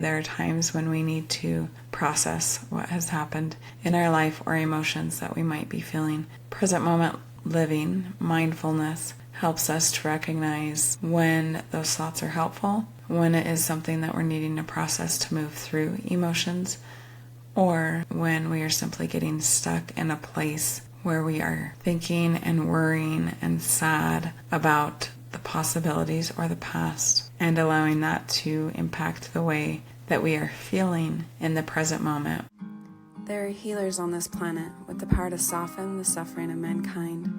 There are times when we need to process what has happened in our life or emotions that we might be feeling. Present moment living, mindfulness, helps us to recognize when those thoughts are helpful, when it is something that we're needing to process to move through emotions, or when we are simply getting stuck in a place where we are thinking and worrying and sad about the possibilities or the past, and allowing that to impact the way that we are feeling in the present moment. There are healers on this planet with the power to soften the suffering of mankind,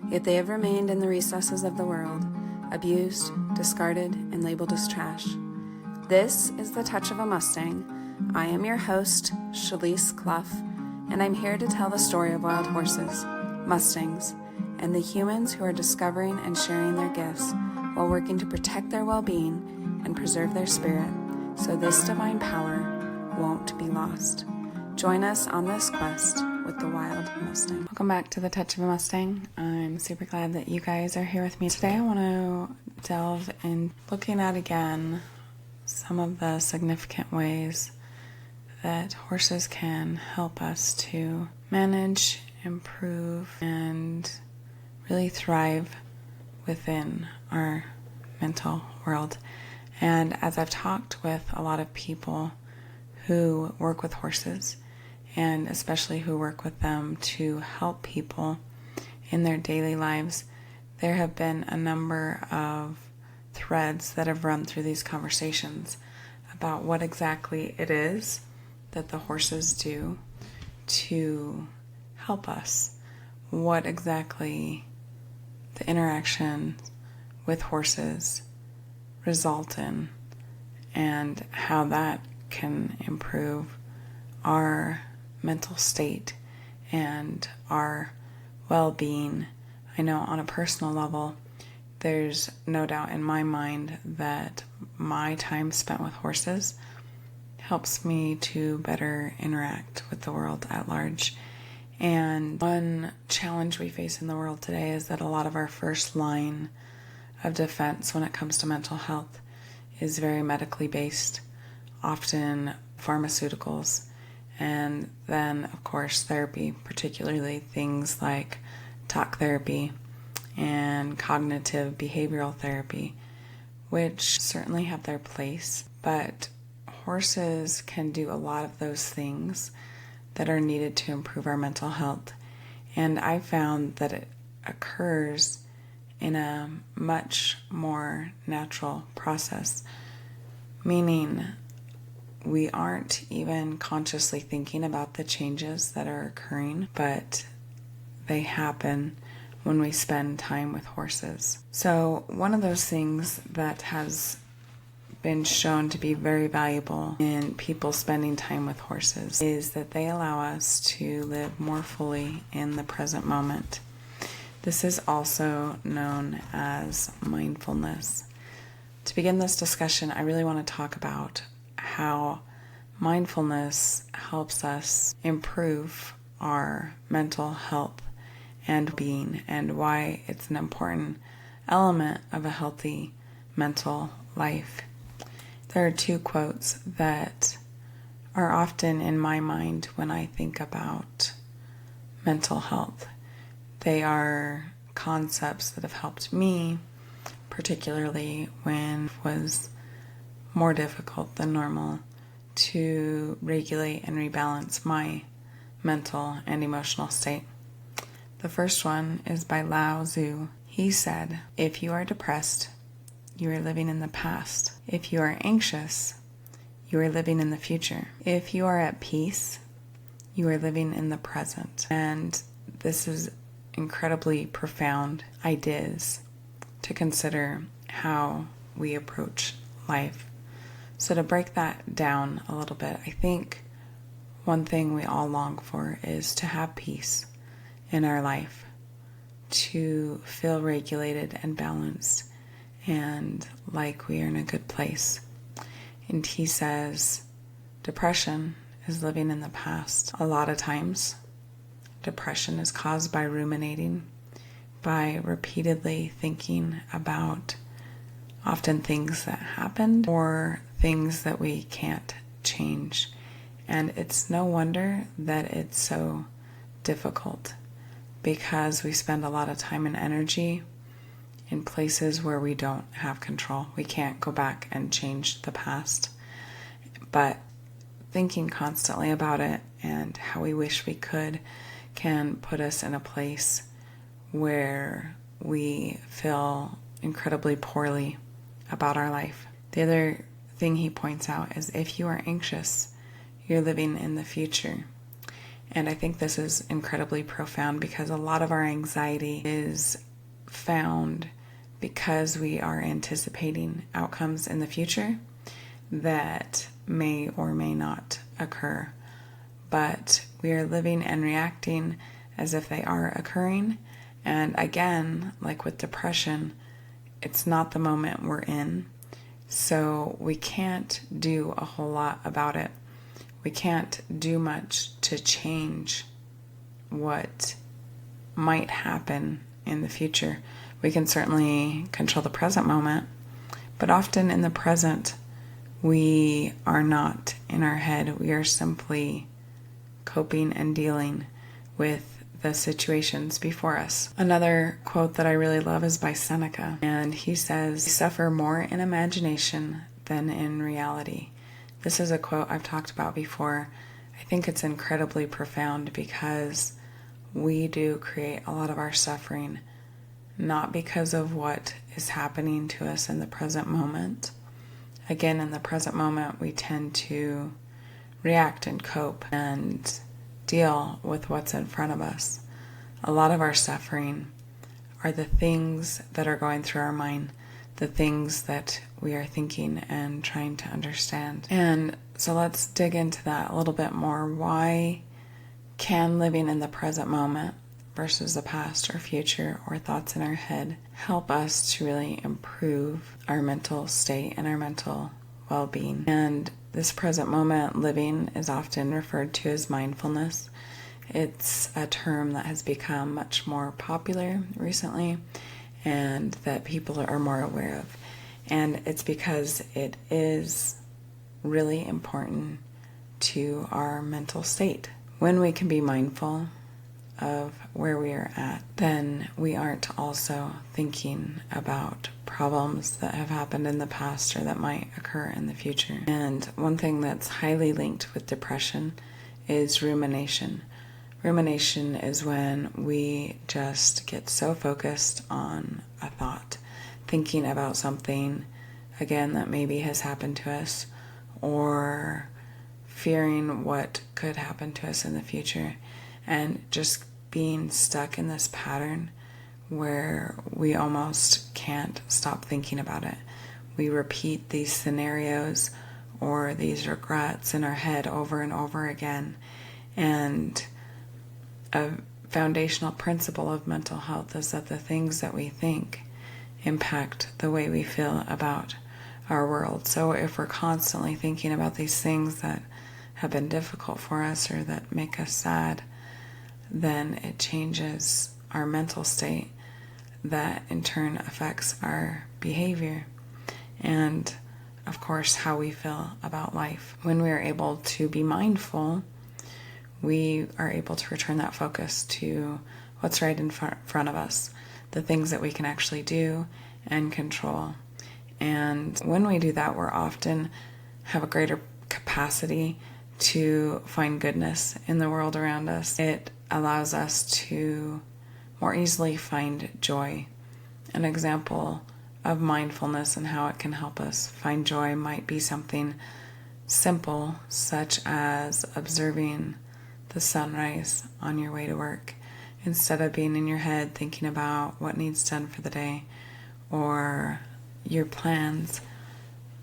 yet they have remained in the recesses of the world, abused, discarded, and labeled as trash. This is The Touch of a Mustang. I am your host, Shalise Clough, and I'm here to tell the story of wild horses, Mustangs, and the humans who are discovering and sharing their gifts while working to protect their well-being and preserve their spirit, so this divine power won't be lost. Join us on this quest with the wild Mustang. Welcome back to The Touch of a Mustang. I'm super glad that you guys are here with me today. I want to delve in looking at again some of the significant ways that horses can help us to manage, improve, and really thrive within our mental world. And as I've talked with a lot of people who work with horses, and especially who work with them to help people in their daily lives, there have been a number of threads that have run through these conversations about what exactly it is that the horses do to help us, what exactly the interaction with horses result in, and how that can improve our mental state and our well-being. I know on a personal level, there's no doubt in my mind that my time spent with horses helps me to better interact with the world at large. And one challenge we face in the world today is that a lot of our first line of defense when it comes to mental health is very medically based, often pharmaceuticals, and then, of course, therapy, particularly things like talk therapy and cognitive behavioral therapy, which certainly have their place, but horses can do a lot of those things that are needed to improve our mental health. And I found that it occurs in a much more natural process, meaning we aren't even consciously thinking about the changes that are occurring, but they happen when we spend time with horses. So one of those things that has been shown to be very valuable in people spending time with horses is that they allow us to live more fully in the present moment. This is also known as mindfulness. To begin this discussion, I really want to talk about how mindfulness helps us improve our mental health and being, and why it's an important element of a healthy mental life. There are two quotes that are often in my mind when I think about mental health. They are concepts that have helped me, particularly when it was more difficult than normal to regulate and rebalance my mental and emotional state. The first one is by Lao Tzu. He said, "If you are depressed, you are living in the past. If you are anxious, you are living in the future. If you are at peace, you are living in the present." And this is incredibly profound ideas to consider how we approach life. So to break that down a little bit, I think one thing we all long for is to have peace in our life, to feel regulated and balanced and like we are in a good place. And he says depression is living in the past. A lot of times, depression is caused by ruminating, by repeatedly thinking about often things that happened or things that we can't change. And it's no wonder that it's so difficult, because we spend a lot of time and energy in places where we don't have control. We can't go back and change the past. But thinking constantly about it and how we wish we could can put us in a place where we feel incredibly poorly about our life. The other thing he points out is if you are anxious, you're living in the future. And I think this is incredibly profound, because a lot of our anxiety is found because we are anticipating outcomes in the future that may or may not occur. But we are living and reacting as if they are occurring. And again, like with depression, it's not the moment we're in. So we can't do a whole lot about it. We can't do much to change what might happen in the future. We can certainly control the present moment, but often in the present, we are not in our head. We are simply coping and dealing with the situations before us. Another quote that I really love is by Seneca, and he says, "We suffer more in imagination than in reality." This is a quote I've talked about before. I think it's incredibly profound, because we do create a lot of our suffering not because of what is happening to us in the present moment. Again, in the present moment, we tend to react and cope and deal with what's in front of us. A lot of our suffering are the things that are going through our mind, the things that we are thinking and trying to understand. And so let's dig into that a little bit more. Why can living in the present moment versus the past or future or thoughts in our head help us to really improve our mental state and our mental well-being? And this present moment living is often referred to as mindfulness. It's a term that has become much more popular recently and that people are more aware of. And it's because it is really important to our mental state. When we can be mindful of where we are at, then we aren't also thinking about problems that have happened in the past or that might occur in the future. And one thing that's highly linked with depression is rumination. Rumination is when we just get so focused on a thought, thinking about something, again, that maybe has happened to us, or fearing what could happen to us in the future, and just being stuck in this pattern where we almost can't stop thinking about it. We repeat these scenarios or these regrets in our head over and over again. And a foundational principle of mental health is that the things that we think impact the way we feel about our world. So if we're constantly thinking about these things that have been difficult for us or that make us sad, then it changes our mental state. That in turn affects our behavior and, of course, how we feel about life. When we are able to be mindful, we are able to return that focus to what's right in front of us, the things that we can actually do and control. And when we do that, we're often have a greater capacity to find goodness in the world around us. It allows us to more easily find joy. An example of mindfulness and how it can help us find joy might be something simple, such as observing the sunrise on your way to work, instead of being in your head thinking about what needs done for the day or your plans.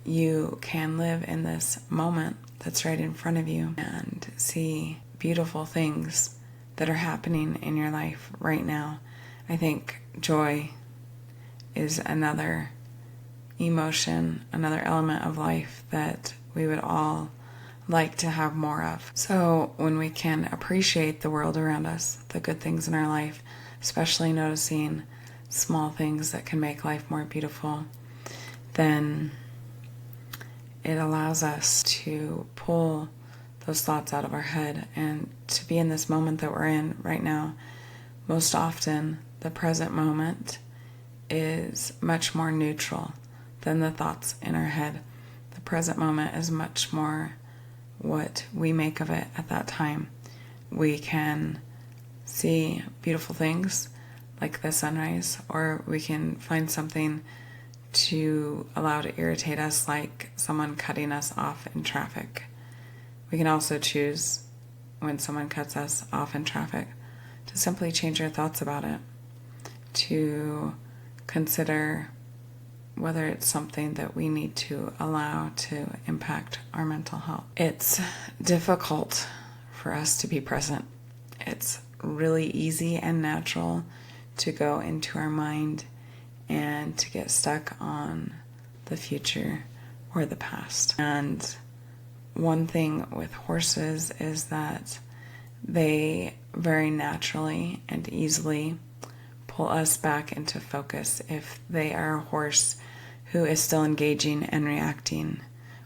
You can live in this moment that's right in front of you and see beautiful things that are happening in your life right now. I think joy is another emotion, another element of life that we would all like to have more of. So when we can appreciate the world around us, the good things in our life, especially noticing small things that can make life more beautiful, then it allows us to pull those thoughts out of our head and to be in this moment that we're in right now. Most often, the present moment is much more neutral than the thoughts in our head. The present moment is much more what we make of it at that time. We can see beautiful things like the sunrise, or we can find something to allow to irritate us, like someone cutting us off in traffic. We can also choose, when someone cuts us off in traffic, to simply change our thoughts about it, to consider whether it's something that we need to allow to impact our mental health. It's difficult for us to be present. It's really easy and natural to go into our mind and to get stuck on the future or the past. And one thing with horses is that they very naturally and easily pull us back into focus if they are a horse who is still engaging and reacting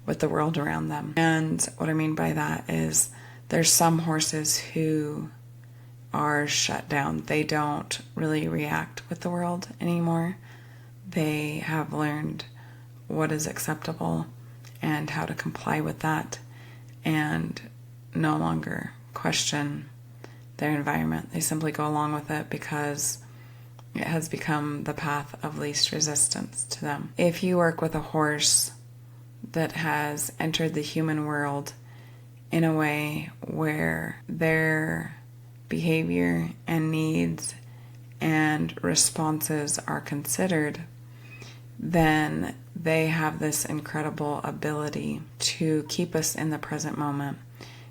with the world around them. And what I mean by that is there's some horses who are shut down. They don't really react with the world anymore. They have learned what is acceptable and how to comply with that, and no longer question their environment. They simply go along with it because it has become the path of least resistance to them. If you work with a horse that has entered the human world in a way where their behavior and needs and responses are considered, then they have this incredible ability to keep us in the present moment,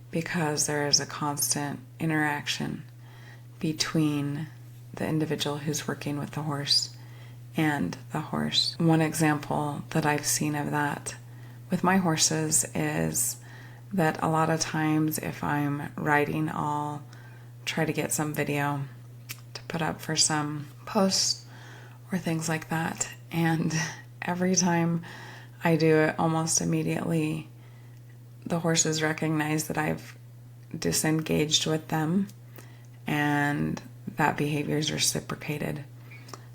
because there is a constant interaction between the individual who's working with the horse and the horse. One example that I've seen of that with my horses is that a lot of times if I'm riding, I'll try to get some video to put up for some posts or things like that. And every time I do it, almost immediately the horses recognize that I've disengaged with them, and that behavior is reciprocated.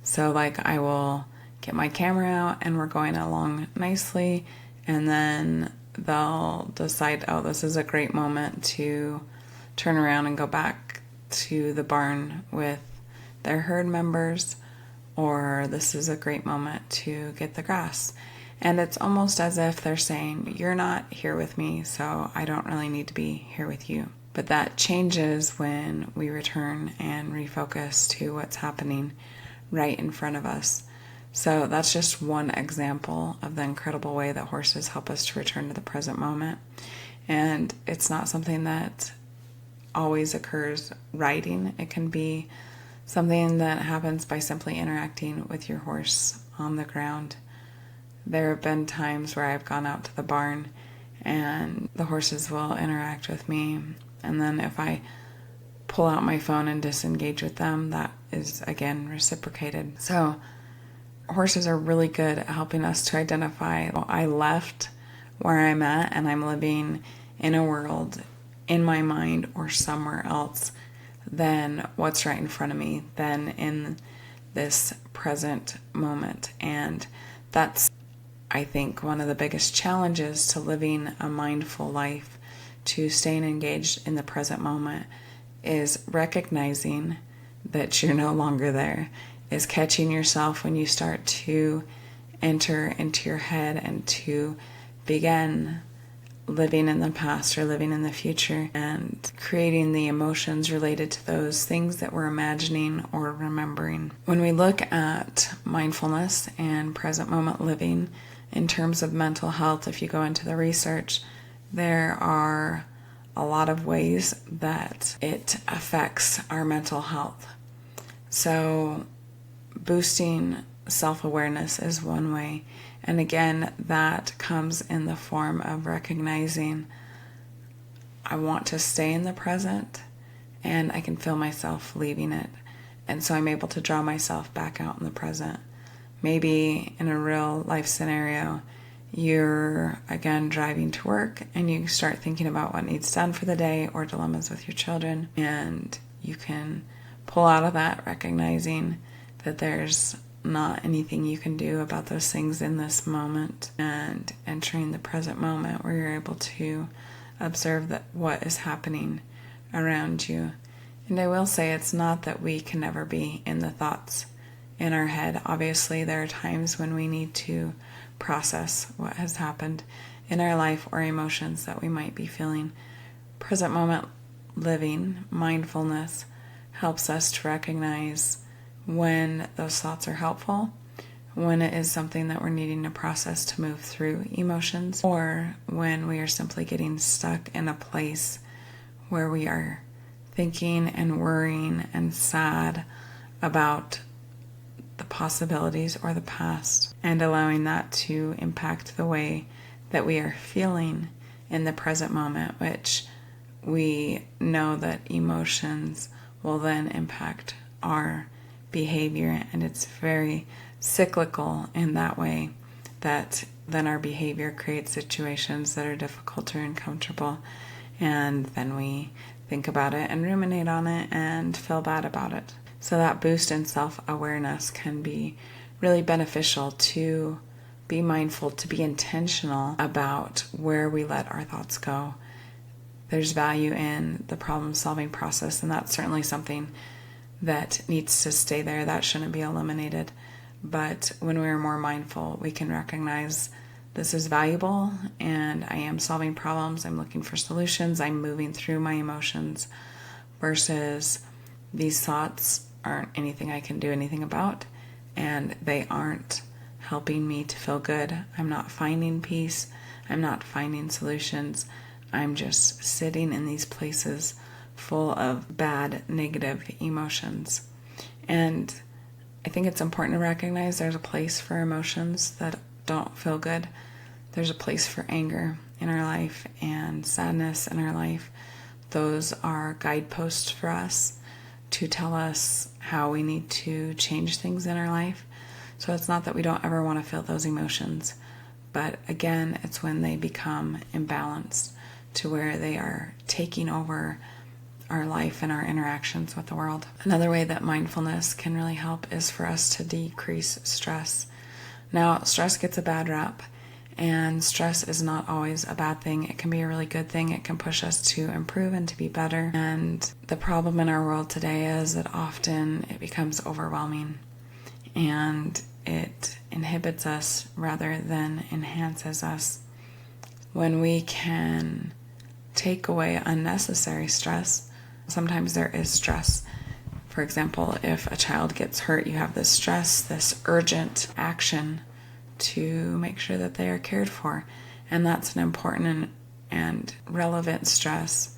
So like I will get my camera out and we're going along nicely, and then they'll decide, oh, this is a great moment to turn around and go back to the barn with their herd members, or this is a great moment to get the grass. And it's almost as if they're saying, you're not here with me, so I don't really need to be here with you. But that changes when we return and refocus to what's happening right in front of us. So that's just one example of the incredible way that horses help us to return to the present moment. And it's not something that always occurs riding. It can be something that happens by simply interacting with your horse on the ground. There have been times where I've gone out to the barn and the horses will interact with me. And then if I pull out my phone and disengage with them, that is again reciprocated. So horses are really good at helping us to identify, well, I left where I'm at and I'm living in a world in my mind or somewhere else than what's right in front of me, than in this present moment. And that's, I think, one of the biggest challenges to living a mindful life, to staying engaged in the present moment, is recognizing that you're no longer there, is catching yourself when you start to enter into your head and to begin living in the past or living in the future and creating the emotions related to those things that we're imagining or remembering. When we look at mindfulness and present moment living in terms of mental health, if you go into the research, there are a lot of ways that it affects our mental health. So boosting self-awareness is one way. And again, that comes in the form of recognizing I want to stay in the present and I can feel myself leaving it. And so I'm able to draw myself back out in the present. Maybe in a real life scenario, you're again driving to work and you start thinking about what needs done for the day or dilemmas with your children, and you can pull out of that recognizing that there's not anything you can do about those things in this moment, and entering the present moment where you're able to observe that what is happening around you. And I will say, it's not that we can never be in the thoughts in our head. Obviously, there are times when we need to process what has happened in our life or emotions that we might be feeling. Present moment living, mindfulness, helps us to recognize when those thoughts are helpful, when it is something that we're needing to process to move through emotions, or when we are simply getting stuck in a place where we are thinking and worrying and sad about the possibilities or the past, and allowing that to impact the way that we are feeling in the present moment, which we know that emotions will then impact our behavior, and it's very cyclical in that way, that then our behavior creates situations that are difficult or uncomfortable, and then we think about it and ruminate on it and feel bad about it. So that boost in self-awareness can be really beneficial, to be mindful, to be intentional about where we let our thoughts go. There's value in the problem-solving process, and that's certainly something that needs to stay there. That shouldn't be eliminated. But when we're more mindful, we can recognize this is valuable, and I am solving problems, I'm looking for solutions, I'm moving through my emotions, versus these thoughts aren't anything I can do anything about, and they aren't helping me to feel good. I'm not finding peace, I'm not finding solutions, I'm just sitting in these places full of bad, negative emotions. And I think it's important to recognize there's a place for emotions that don't feel good. There's a place for anger in our life and sadness in our life. Those are guideposts for us to tell us how we need to change things in our life. So it's not that we don't ever want to feel those emotions, but again, it's when they become imbalanced to where they are taking over our life and our interactions with the world. Another way that mindfulness can really help is for us to decrease stress. Now, stress gets a bad rap, and stress is not always a bad thing. It can be a really good thing. It can push us to improve and to be better. And the problem in our world today is that often it becomes overwhelming, and it inhibits us rather than enhances us. When we can take away unnecessary stress, sometimes there is stress. For example, if a child gets hurt, you have this stress, this urgent action to make sure that they are cared for. And that's an important and relevant stress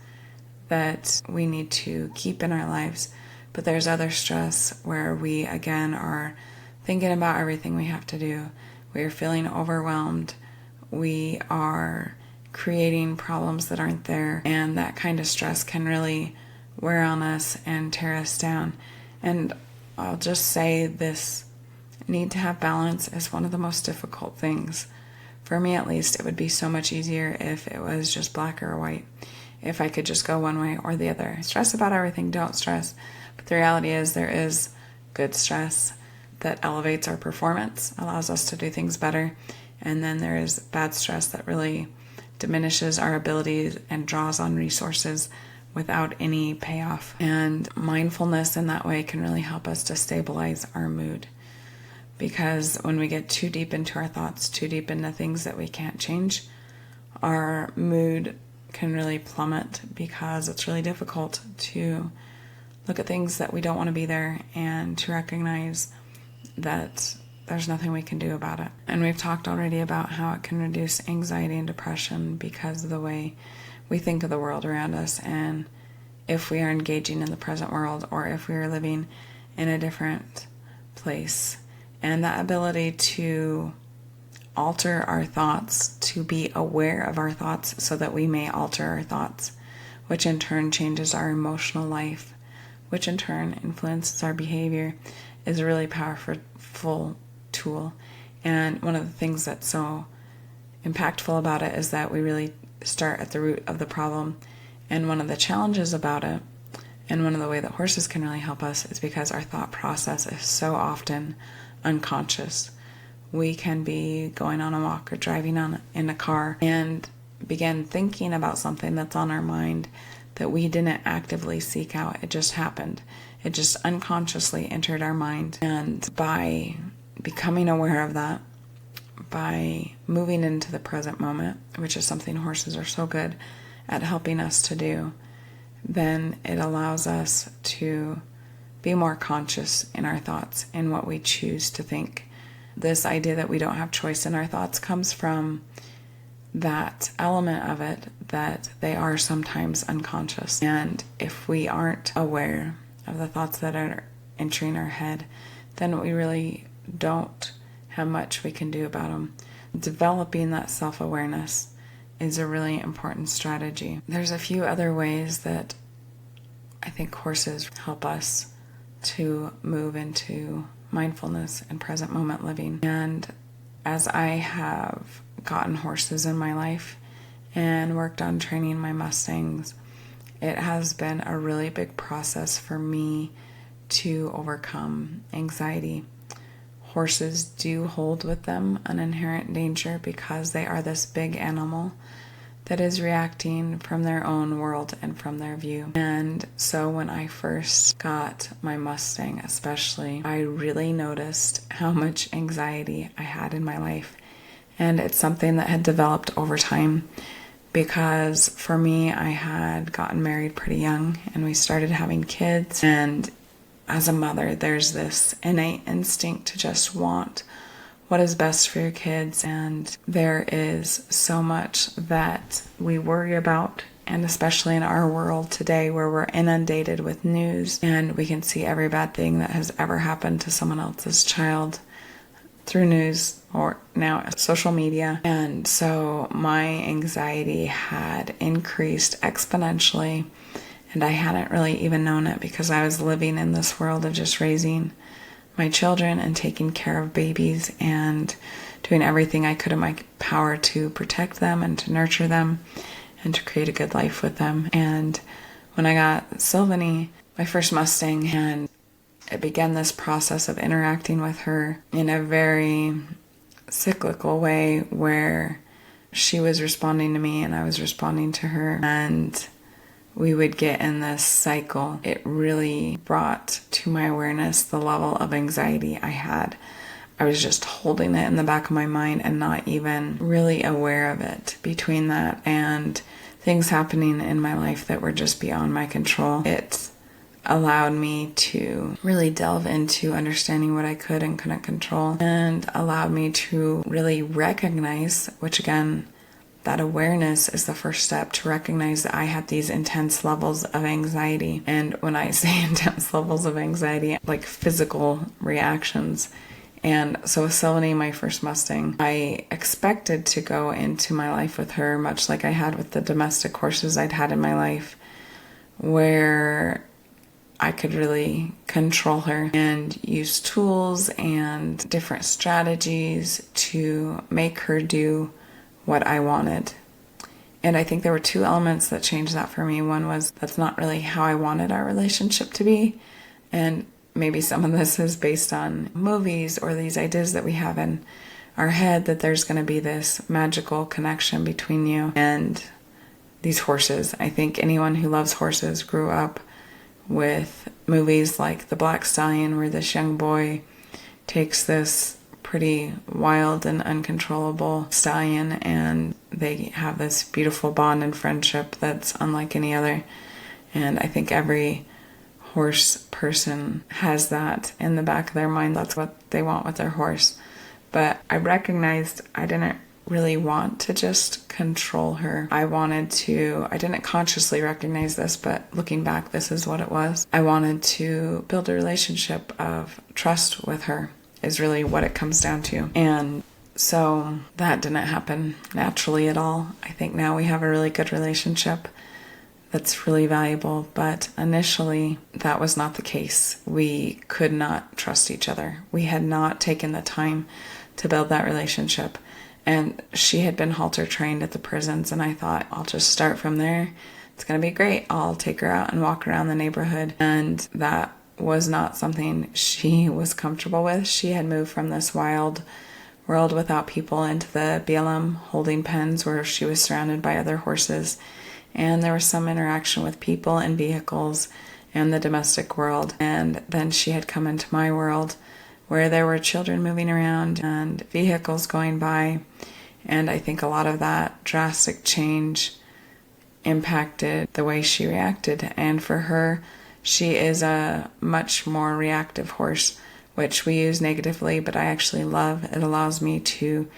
that we need to keep in our lives. But there's other stress where we, again, are thinking about everything we have to do. We are feeling overwhelmed. We are creating problems that aren't there. And that kind of stress can really wear on us and tear us down. And I'll just say this need to have balance is one of the most difficult things. For me, at least, it would be so much easier if it was just black or white. If I could just go one way or the other. Stress about everything, don't stress. But the reality is there is good stress that elevates our performance, allows us to do things better. And then there is bad stress that really diminishes our abilities and draws on resources without any payoff. And mindfulness in that way can really help us to stabilize our mood. Because when we get too deep into our thoughts, too deep into things that we can't change, our mood can really plummet, because it's really difficult to look at things that we don't want to be there and to recognize that there's nothing we can do about it. And we've talked already about how it can reduce anxiety and depression because of the way we think of the world around us, and if we are engaging in the present world or if we are living in a different place. And that ability to alter our thoughts, to be aware of our thoughts so that we may alter our thoughts, which in turn changes our emotional life, which in turn influences our behavior, is a really powerful tool. And one of the things that's so impactful about it is that we really start at the root of the problem. And one of the challenges about it, and one of the ways that horses can really help us, is because our thought process is so often unconscious. We can be going on a walk or driving in a car and begin thinking about something that's on our mind that we didn't actively seek out. It just happened. It just unconsciously entered our mind. And by becoming aware of that, by moving into the present moment, which is something horses are so good at helping us to do, then it allows us to be more conscious in our thoughts and what we choose to think. This idea that we don't have choice in our thoughts comes from that element of it, that they are sometimes unconscious. And if we aren't aware of the thoughts that are entering our head, then we really don't have much we can do about them. Developing that self-awareness is a really important strategy. There's a few other ways that I think horses help us to move into mindfulness and present moment living. And as I have gotten horses in my life and worked on training my Mustangs, it has been a really big process for me to overcome anxiety. Horses do hold with them an inherent danger because they are this big animal that is reacting from their own world and from their view. And so when I first got my Mustang especially, I really noticed how much anxiety I had in my life. And it's something that had developed over time because for me, I had gotten married pretty young and we started having kids. And as a mother, there's this innate instinct to just want what is best for your kids. And there is so much that we worry about, and especially in our world today where we're inundated with news and we can see every bad thing that has ever happened to someone else's child through news or now social media. And so my anxiety had increased exponentially, and I hadn't really even known it because I was living in this world of just raising my children and taking care of babies and doing everything I could in my power to protect them and to nurture them and to create a good life with them. And when I got Sylvanie, my first Mustang, and it began this process of interacting with her in a very cyclical way where she was responding to me and I was responding to her, and we would get in this cycle. It really brought to my awareness the level of anxiety I had. I was just holding it in the back of my mind and not even really aware of it. Between that and things happening in my life that were just beyond my control, it allowed me to really delve into understanding what I could and couldn't control, and allowed me to really recognize, which again, that awareness is the first step, to recognize that I had these intense levels of anxiety. And when I say intense levels of anxiety, like physical reactions. And so with Sylvanie, my first Mustang, I expected to go into my life with her much like I had with the domestic horses I'd had in my life, where I could really control her and use tools and different strategies to make her do what I wanted. And I think there were two elements that changed that for me. One was that's not really how I wanted our relationship to be. And maybe some of this is based on movies or these ideas that we have in our head that there's going to be this magical connection between you and these horses. I think anyone who loves horses grew up with movies like The Black Stallion, where this young boy takes this pretty wild and uncontrollable stallion and they have this beautiful bond and friendship that's unlike any other. And I think every horse person has that in the back of their mind. That's what they want with their horse. But I recognized I didn't really want to just control her. I didn't consciously recognize this, but looking back, this is what it was. I wanted to build a relationship of trust with her, is really what it comes down to. And so that didn't happen naturally at all. I think now we have a really good relationship that's really valuable, but initially that was not the case. We could not trust each other. We had not taken the time to build that relationship. And she had been halter trained at the prisons, and I thought, I'll just start from there. It's going to be great. I'll take her out and walk around the neighborhood. And that was not something she was comfortable with. She had moved from this wild world without people into the BLM holding pens where she was surrounded by other horses. And there was some interaction with people and vehicles and the domestic world. And then she had come into my world where there were children moving around and vehicles going by. And I think a lot of that drastic change impacted the way she reacted. And for her, she is a much more reactive horse, which we use negatively, but I actually love. It allows me to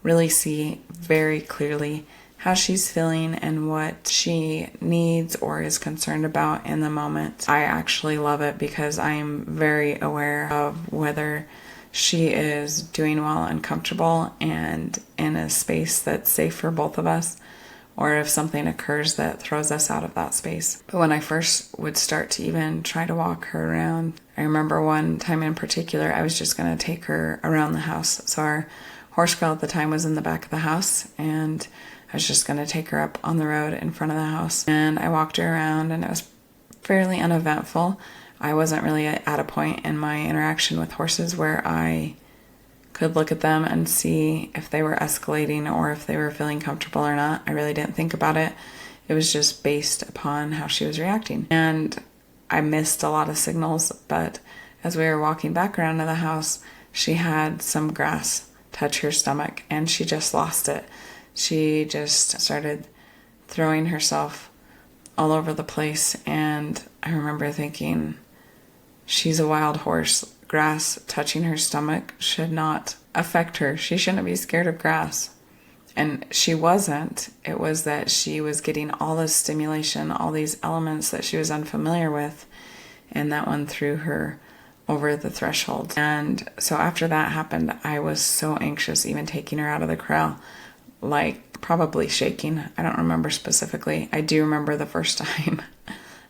really see very clearly how she's feeling and what she needs or is concerned about in the moment. I actually love it because I'm very aware of whether she is doing well and comfortable and in a space that's safe for both of us, or if something occurs that throws us out of that space. But when I first would start to even try to walk her around, I remember one time in particular, I was just going to take her around the house. So our horse corral at the time was in the back of the house, and I was just going to take her up on the road in front of the house. And I walked her around, and it was fairly uneventful. I wasn't really at a point in my interaction with horses where I could look at them and see if they were escalating or if they were feeling comfortable or not. I really didn't think about it. It was just based upon how she was reacting. And I missed a lot of signals, but as we were walking back around to the house, she had some grass touch her stomach and she just lost it. She just started throwing herself all over the place, and I remember thinking, she's a wild horse. Grass touching her stomach should not affect her. She shouldn't be scared of grass. And she wasn't. It was that she was getting all this stimulation, all these elements that she was unfamiliar with, and that one threw her over the threshold. And so after that happened, I was so anxious even taking her out of the corral, like probably shaking. I don't remember specifically. I do remember the first time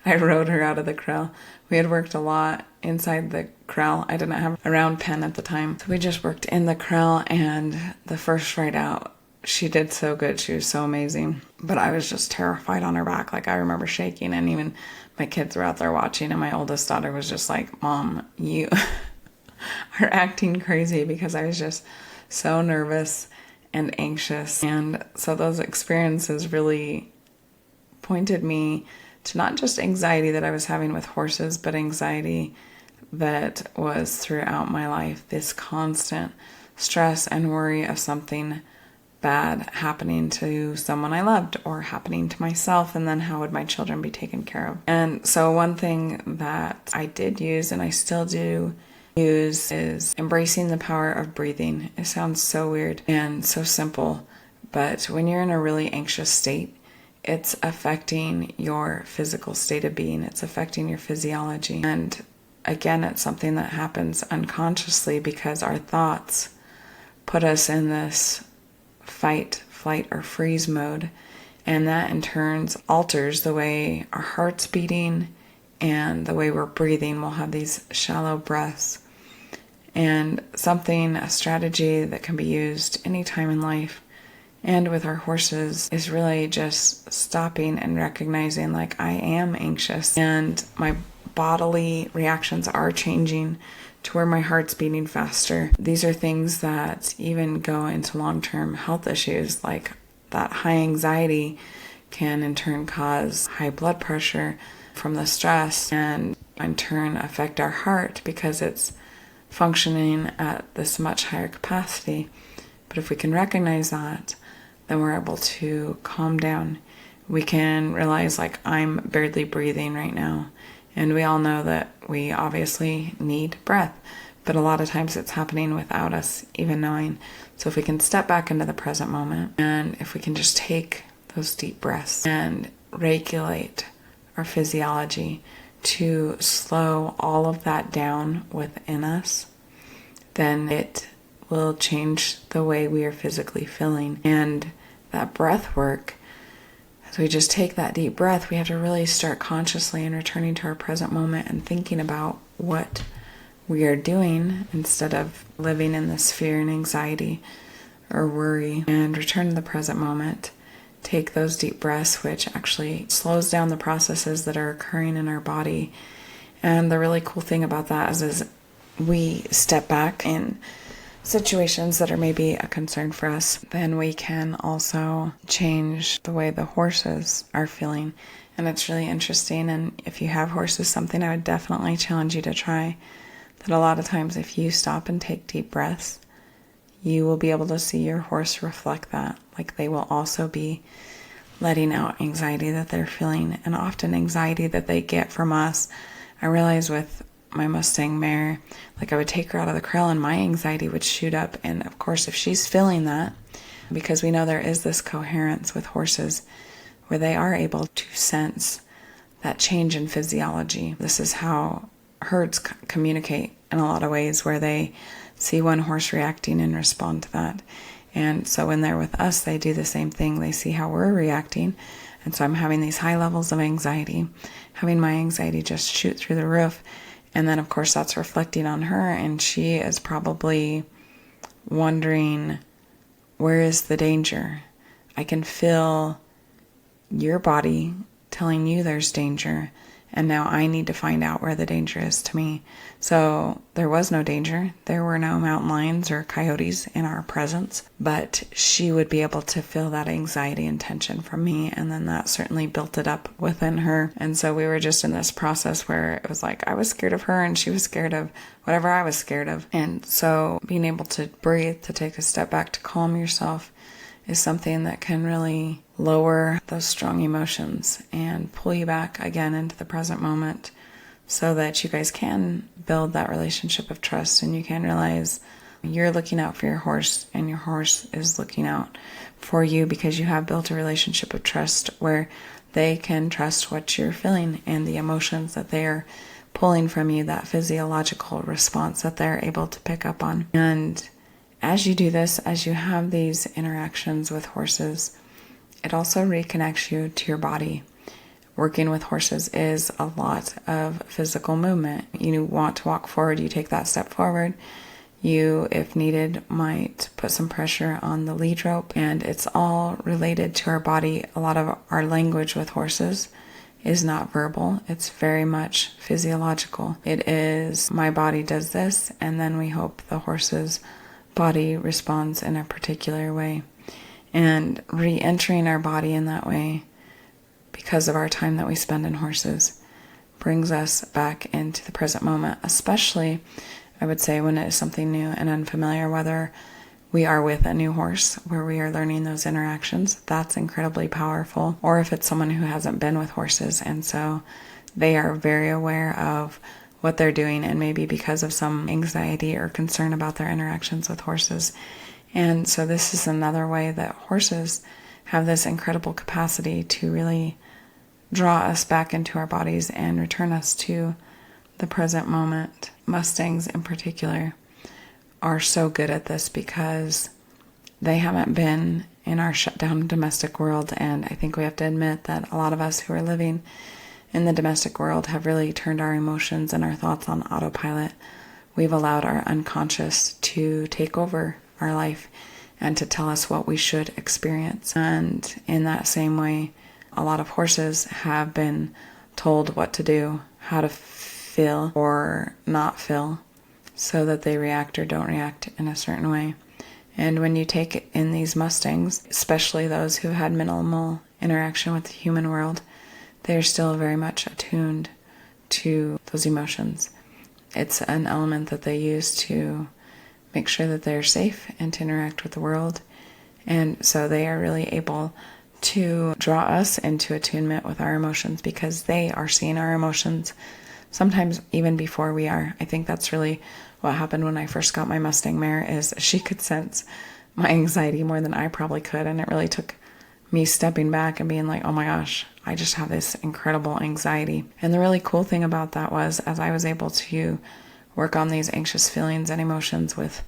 I rode her out of the corral. We had worked a lot inside the corral. I didn't have a round pen at the time, so we just worked in the corral, and the first ride out, she did so good. She was so amazing. But I was just terrified on her back. Like, I remember shaking, and even my kids were out there watching, and my oldest daughter was just like, Mom, you are acting crazy, because I was just so nervous and anxious. And so those experiences really pointed me to not just anxiety that I was having with horses, but anxiety that was throughout my life. This constant stress and worry of something bad happening to someone I loved or happening to myself, and then how would my children be taken care of? And so one thing that I did use, and I still do use, is embracing the power of breathing. It sounds so weird and so simple, but when you're in a really anxious state, it's affecting your physical state of being. It's affecting your physiology. And again, it's something that happens unconsciously because our thoughts put us in this fight, flight, or freeze mode. And that in turn alters the way our heart's beating and the way we're breathing. We'll have these shallow breaths. And a strategy that can be used anytime in life and with our horses is really just stopping and recognizing, like, I am anxious and my bodily reactions are changing to where my heart's beating faster. These are things that even go into long-term health issues, like that high anxiety can in turn cause high blood pressure from the stress, and in turn affect our heart because it's functioning at this much higher capacity. But if we can recognize that, then we're able to calm down. We can realize, like, I'm barely breathing right now. And we all know that we obviously need breath, but a lot of times it's happening without us even knowing. So if we can step back into the present moment, and if we can just take those deep breaths and regulate our physiology to slow all of that down within us, then it will change the way we are physically feeling. And that breath work, as we just take that deep breath, we have to really start consciously and returning to our present moment and thinking about what we are doing instead of living in this fear and anxiety or worry and return to the present moment. Take those deep breaths, which actually slows down the processes that are occurring in our body. And the really cool thing about that is we step back in situations that are maybe a concern for us, then we can also change the way the horses are feeling. And it's really interesting. And if you have horses, something I would definitely challenge you to try, that a lot of times if you stop and take deep breaths, you will be able to see your horse reflect that. Like they will also be letting out anxiety that they're feeling, and often anxiety that they get from us. I realize with my Mustang mare, like I would take her out of the corral and my anxiety would shoot up. And of course, if she's feeling that, because we know there is this coherence with horses where they are able to sense that change in physiology. This is how herds communicate in a lot of ways, where they see one horse reacting and respond to that. And so when they're with us, they do the same thing. They see how we're reacting. And so I'm having these high levels of anxiety, having my anxiety just shoot through the roof. And then, of course, that's reflecting on her. And she is probably wondering, where is the danger? I can feel your body telling you there's danger. And now I need to find out where the danger is to me. So there was no danger. There were no mountain lions or coyotes in our presence. But she would be able to feel that anxiety and tension from me. And then that certainly built it up within her. And so we were just in this process where it was like I was scared of her and she was scared of whatever I was scared of. And so being able to breathe, to take a step back, to calm yourself, is something that can really lower those strong emotions and pull you back again into the present moment, so that you guys can build that relationship of trust, and you can realize you're looking out for your horse and your horse is looking out for you, because you have built a relationship of trust where they can trust what you're feeling and the emotions that they're pulling from you, that physiological response that they're able to pick up on. And as you do this, as you have these interactions with horses, it also reconnects you to your body. Working with horses is a lot of physical movement. You want to walk forward, you take that step forward. You, if needed, might put some pressure on the lead rope, and it's all related to our body. A lot of our language with horses is not verbal. It's very much physiological. It is, my body does this, and then we hope the horse's body responds in a particular way. And re-entering our body in that way, because of our time that we spend in horses, brings us back into the present moment, especially, I would say, when it is something new and unfamiliar, whether we are with a new horse where we are learning those interactions. That's incredibly powerful. Or if it's someone who hasn't been with horses, and so they are very aware of what they're doing, and maybe because of some anxiety or concern about their interactions with horses. And so this is another way that horses have this incredible capacity to really draw us back into our bodies and return us to the present moment. Mustangs in particular are so good at this because they haven't been in our shut down domestic world. And I think we have to admit that a lot of us who are living in the domestic world have really turned our emotions and our thoughts on autopilot. We've allowed our unconscious to take over our life and to tell us what we should experience. And in that same way, a lot of horses have been told what to do, how to feel or not feel, so that they react or don't react in a certain way. And when you take in these Mustangs, especially those who had minimal interaction with the human world, they're still very much attuned to those emotions. It's an element that they use to make sure that they're safe and to interact with the world. And so they are really able to draw us into attunement with our emotions, because they are seeing our emotions sometimes even before we are. I think that's really what happened when I first got my Mustang mare, is she could sense my anxiety more than I probably could. And it really took me stepping back and being like, oh my gosh, I just have this incredible anxiety. And the really cool thing about that was, as I was able to work on these anxious feelings and emotions with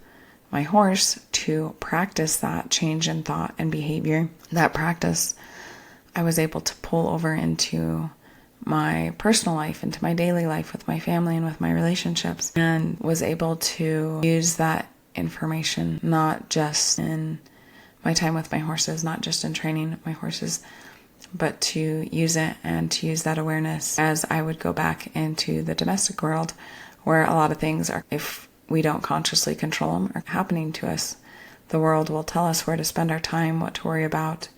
my horse, to practice that change in thought and behavior, that practice I was able to pull over into my personal life, into my daily life with my family and with my relationships, and was able to use that information not just in my time with my horses, not just in training my horses, but to use it and to use that awareness as I would go back into the domestic world, where a lot of things are, if we don't consciously control them, are happening to us. The world will tell us where to spend our time, what to worry about.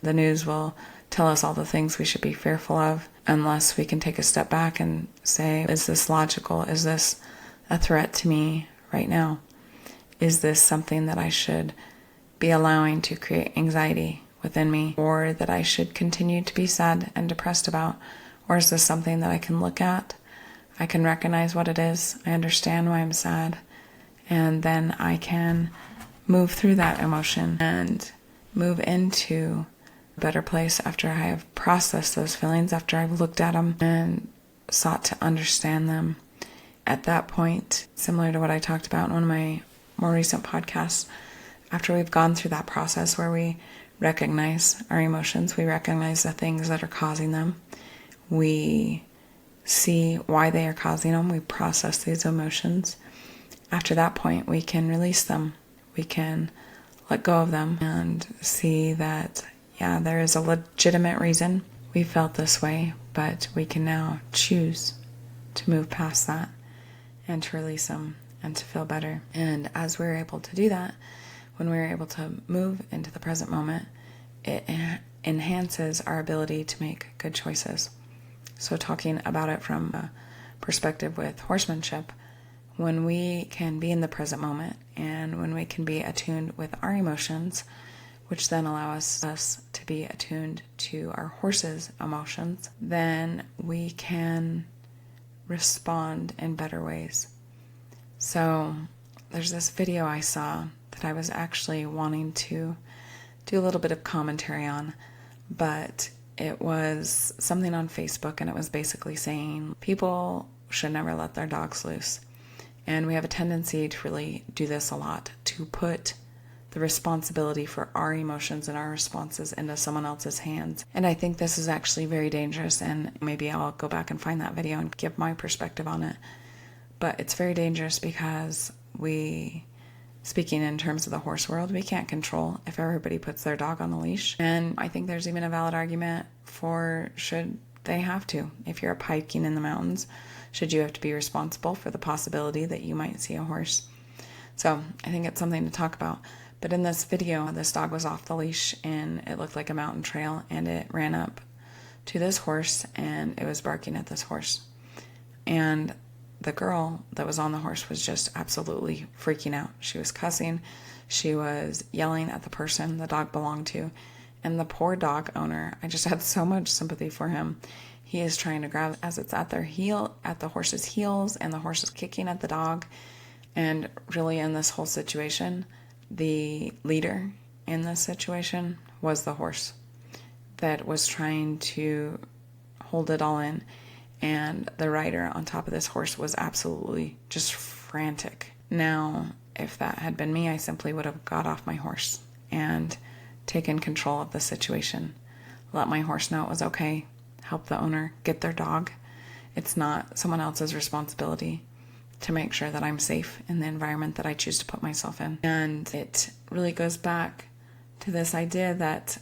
The news will tell us all the things we should be fearful of, unless we can take a step back and say, is this logical? Is this a threat to me right now? Is this something that I should be allowing to create anxiety within me, or that I should continue to be sad and depressed about? Or is this something that I can look at? I can recognize what it is. I understand why I'm sad. And then I can move through that emotion and move into a better place after I have processed those feelings, after I've looked at them and sought to understand them. At that point, similar to what I talked about in one of my more recent podcasts, after we've gone through that process where we recognize our emotions, we recognize the things that are causing them, we see why they are causing them, we process these emotions. After that point, we can release them. We can let go of them and see that, yeah, there is a legitimate reason we felt this way, but we can now choose to move past that and to release them and to feel better. And as we're able to do that, when we're able to move into the present moment, it enhances our ability to make good choices. So talking about it from a perspective with horsemanship, when we can be in the present moment and when we can be attuned with our emotions, which then allow us to be attuned to our horse's emotions, then we can respond in better ways. So there's this video I saw that I was actually wanting to do a little bit of commentary on, but it was something on Facebook, and it was basically saying people should never let their dogs loose. And we have a tendency to really do this a lot, to put the responsibility for our emotions and our responses into someone else's hands. And I think this is actually very dangerous, and maybe I'll go back and find that video and give my perspective on it. But it's very dangerous because speaking in terms of the horse world, we can't control if everybody puts their dog on a leash. And I think there's even a valid argument for should they have to. If you're hiking in the mountains, should you have to be responsible for the possibility that you might see a horse? So I think it's something to talk about. But in this video, this dog was off the leash and it looked like a mountain trail, and it ran up to this horse and it was barking at this horse. And the girl that was on the horse was just absolutely freaking out. She was cussing. She was yelling at the person the dog belonged to. And the poor dog owner, I just had so much sympathy for him. He is trying to grab as it's at the horse's heels, and the horse is kicking at the dog. And really in this whole situation, the leader in this situation was the horse that was trying to hold it all in. And the rider on top of this horse was absolutely just frantic. Now, if that had been me, I simply would have got off my horse and taken control of the situation. Let my horse know it was okay. Help the owner get their dog. It's not someone else's responsibility to make sure that I'm safe in the environment that I choose to put myself in. And it really goes back to this idea that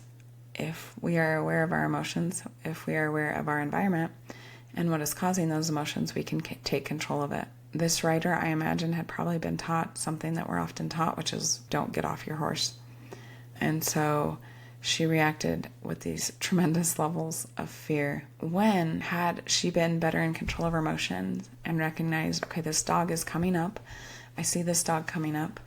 if we are aware of our emotions, if we are aware of our environment and what is causing those emotions, we can take control of it. This rider, I imagine, had probably been taught something that we're often taught, which is don't get off your horse. And so she reacted with these tremendous levels of fear. When had she been better in control of her emotions and recognized, okay, this dog is coming up. I see this dog coming up.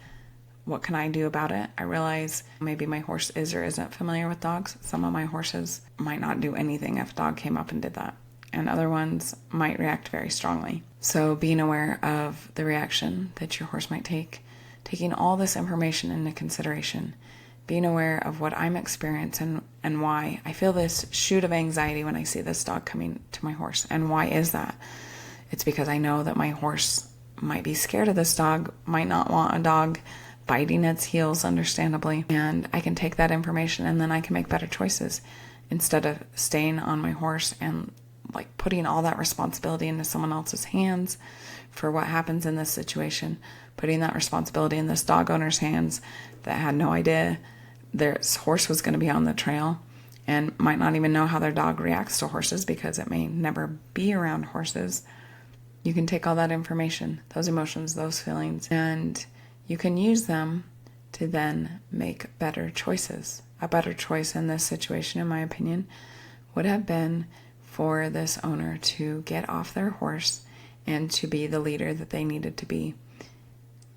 What can I do about it? I realize maybe my horse is or isn't familiar with dogs. Some of my horses might not do anything if a dog came up and did that, and other ones might react very strongly. So being aware of the reaction that your horse might take, taking all this information into consideration, being aware of what I'm experiencing and why I feel this shoot of anxiety when I see this dog coming to my horse. And why is that? It's because I know that my horse might be scared of this dog, might not want a dog biting its heels, understandably. And I can take that information and then I can make better choices instead of staying on my horse and like putting all that responsibility into someone else's hands for what happens in this situation, putting that responsibility in this dog owner's hands that had no idea this horse was going to be on the trail and might not even know how their dog reacts to horses because it may never be around horses. You can take all that information, those emotions, those feelings, and you can use them to then make better choices. A better choice in this situation, in my opinion, would have been for this owner to get off their horse and to be the leader that they needed to be.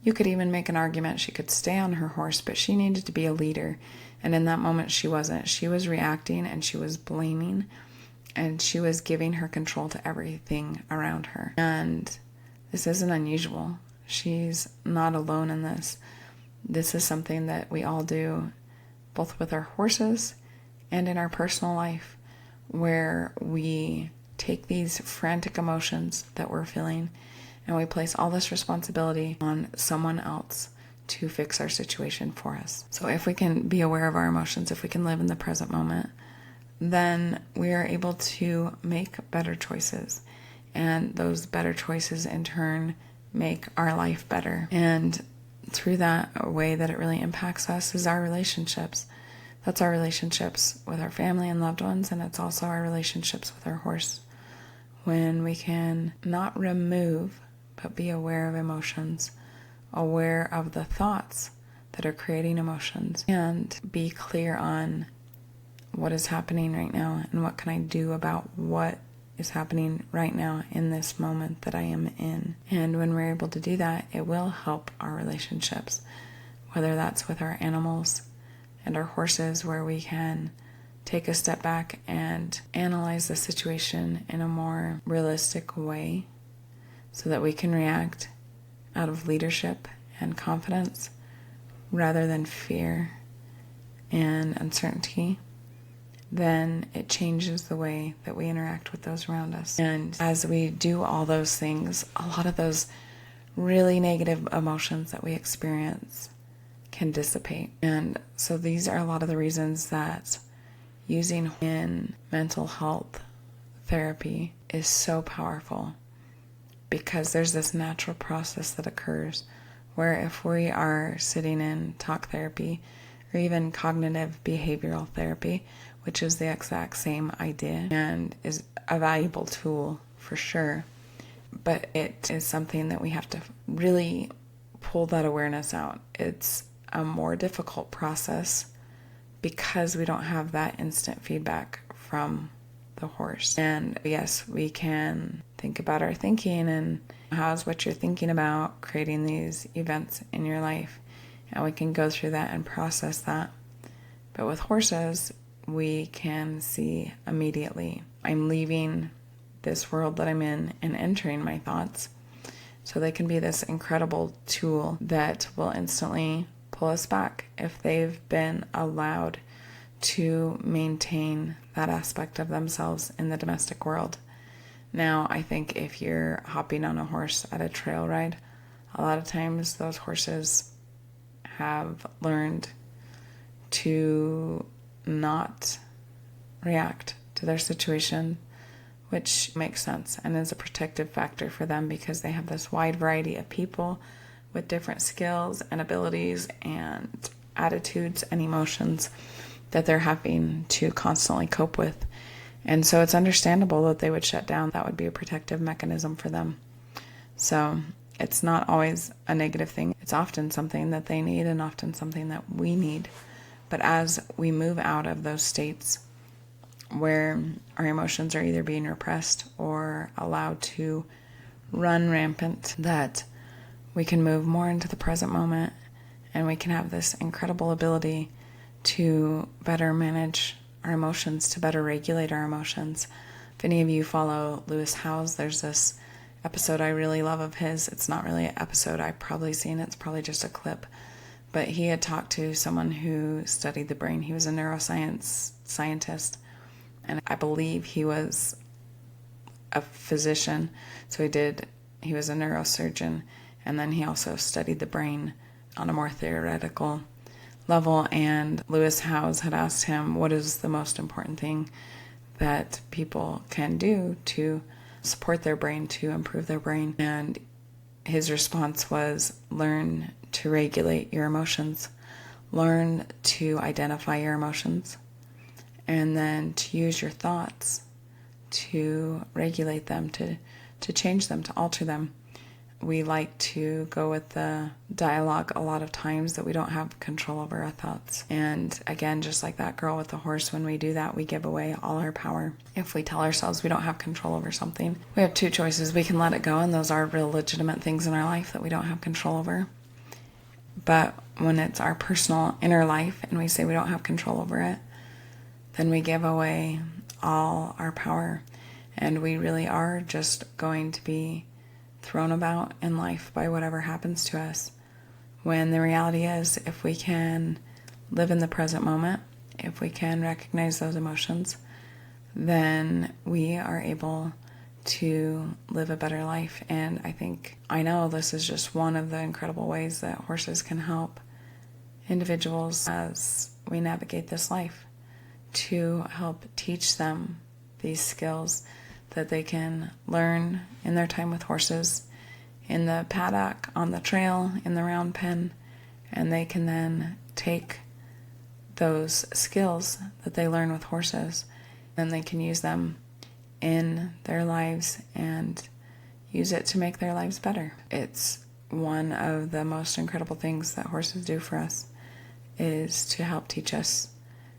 You could even make an argument she could stay on her horse, but she needed to be a leader. And in that moment, she wasn't. She was reacting and she was blaming and she was giving her control to everything around her. And this isn't unusual. She's not alone in this. This is something that we all do, both with our horses and in our personal life, where we take these frantic emotions that we're feeling and we place all this responsibility on someone else to fix our situation for us. So if we can be aware of our emotions, if we can live in the present moment, then we are able to make better choices. And those better choices in turn make our life better. And through that, a way that it really impacts us is our relationships. That's our relationships with our family and loved ones, and it's also our relationships with our horse. When we can not remove, but be aware of emotions, aware of the thoughts that are creating emotions, and be clear on what is happening right now and what can I do about what is happening right now in this moment that I am in. And when we're able to do that, it will help our relationships, whether that's with our animals and our horses, where we can take a step back and analyze the situation in a more realistic way so that we can react out of leadership and confidence rather than fear and uncertainty. Then it changes the way that we interact with those around us. And as we do all those things, a lot of those really negative emotions that we experience can dissipate. And so these are a lot of the reasons that using in mental health therapy is so powerful, because there's this natural process that occurs where if we are sitting in talk therapy or even cognitive behavioral therapy, which is the exact same idea and is a valuable tool for sure, but it is something that we have to really pull that awareness out. It's a more difficult process because we don't have that instant feedback from the horse. And yes, we can think about our thinking and how's what you're thinking about creating these events in your life, and we can go through that and process that. But with horses, we can see immediately, I'm leaving this world that I'm in and entering my thoughts. So they can be this incredible tool that will instantly pull us back if they've been allowed to maintain that aspect of themselves in the domestic world. Now, I think if you're hopping on a horse at a trail ride, a lot of times those horses have learned to not react to their situation, which makes sense and is a protective factor for them because they have this wide variety of people with different skills and abilities and attitudes and emotions that they're having to constantly cope with. And so it's understandable that they would shut down. That would be a protective mechanism for them. So it's not always a negative thing. It's often something that they need and often something that we need. But as we move out of those states where our emotions are either being repressed or allowed to run rampant, that we can move more into the present moment and we can have this incredible ability to better manage our emotions, to better regulate our emotions. If any of you follow Lewis Howes, there's this episode I really love of his. It's not really an episode I've probably seen. It's probably just a clip. But he had talked to someone who studied the brain. He was a neuroscience scientist, and I believe he was a physician. So he was a neurosurgeon, and then he also studied the brain on a more theoretical level. And Lewis Howes had asked him, what is the most important thing that people can do to support their brain, to improve their brain? And his response was, learn to regulate your emotions. learn to identify your emotions and then to use your thoughts to regulate them, to change them, to alter them. We like to go with the dialogue a lot of times that we don't have control over our thoughts. And again, just like that girl with the horse, when we do that, we give away all our power. If we tell ourselves we don't have control over something, we have two choices. We can let it go, and those are real legitimate things in our life that we don't have control over. But when it's our personal inner life and we say we don't have control over it, then we give away all our power. And we really are just going to be thrown about in life by whatever happens to us. When the reality is, if we can live in the present moment, if we can recognize those emotions, then we are able to live a better life. And I know this is just one of the incredible ways that horses can help individuals as we navigate this life, to help teach them these skills that they can learn in their time with horses, in the paddock, on the trail, in the round pen, and they can then take those skills that they learn with horses and they can use them in their lives and use it to make their lives better. It's one of the most incredible things that horses do for us, is to help teach us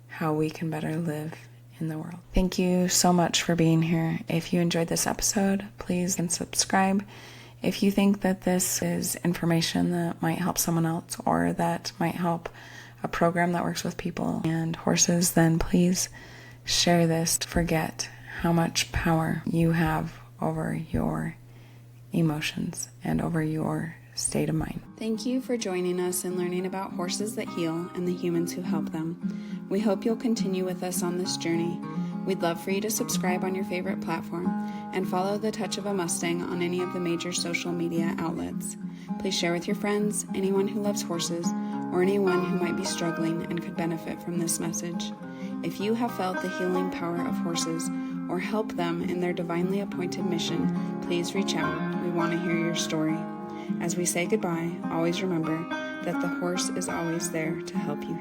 how we can better live in the world. Thank you so much for being here. If you enjoyed this episode, please subscribe. If you think that this is information that might help someone else or that might help a program that works with people and horses, then please share this. Forget how much power you have over your emotions and over your state of mind. Thank you for joining us in learning about horses that heal and the humans who help them. We hope you'll continue with us on this journey. We'd love for you to subscribe on your favorite platform and follow The Touch of a Mustang on any of the major social media outlets. Please share with your friends, anyone who loves horses, or anyone who might be struggling and could benefit from this message. If you have felt the healing power of horses or help them in their divinely appointed mission, please reach out. We want to hear your story. As we say goodbye, always remember that the horse is always there to help you.